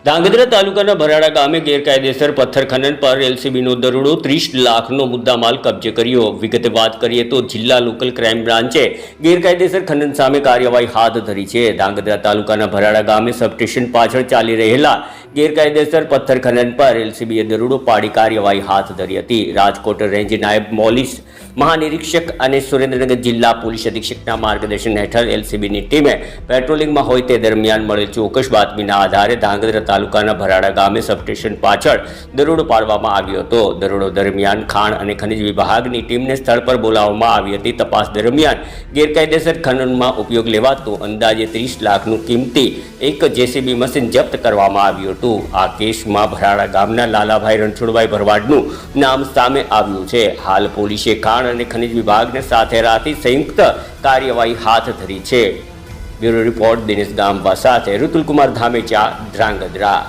ધાંગધ્રા તાલુકાના ભરાડા ગામે ગેરકાયદેસર પથ્થર ખનન પર એલસીબીનો દરોડો 30 લાખનો મુદ્દામાલ કબજે કર્યો। વિગતે વાત કરીએ તો જિલ્લા લોકલ ક્રાઇમ બ્રાન્ચે ગેરકાયદેસર ખનન સામે કાર્યવાહી હાથ ધરી છે। ધાંગધ્રા તાલુકાના ભરાડા ગામે સબસ્ટેશન પાછળ ચાલી રહેલા ગેરકાયદેસર પથ્થર ખનન પર એલસીબીએ દરોડો પાડી કાર્યવાહી હાથ ધરી હતી। રાજકોટ રેન્જ નાયબ પોલીસ મહાનિરીક્ષક અને સુરેન્દ્રનગર જિલ્લા પોલીસ અધિક્ષકના માર્ગદર્શન હેઠળ એલસીબીની ટીમે પેટ્રોલિંગમાં હોય તે દરમિયાન મળેલ ચોક્કસ બાતમીના આધારે ધાંગધ્રા તાલુકાના ભરાડા ગામે સબસ્ટેશન પાછળ દરોડો પાડવામાં આવ્યો હતો। દરોડો દરમિયાન ખાણ અને ખનિજ વિભાગની ટીમને સ્થળ પર બોલાવવામાં આવી હતી। તપાસ દરમિયાન ગેરકાયદેસર ખનનમાં ઉપયોગ લેવાતું અંદાજે 30 લાખનું કિંમતી એક જેસીબી મશીન જપ્ત કરવામાં આવ્યું હતું। આ કેસમાં ભરાડા ગામના લાલાભાઈ રણછોડભાઈ ભરવાડનું નામ સામે આવ્યું છે। હાલ પોલીસે ખાણ અને ખનિજ વિભાગને સાથે રાખી સંયુક્ત કાર્યવાહી હાથ ધરી છે। બ્યુરો રિપોર્ટ દિનેશ ગામવા સાથે ઋતુલ કુમાર ધામેચા, ધ્રાંગધ્રા।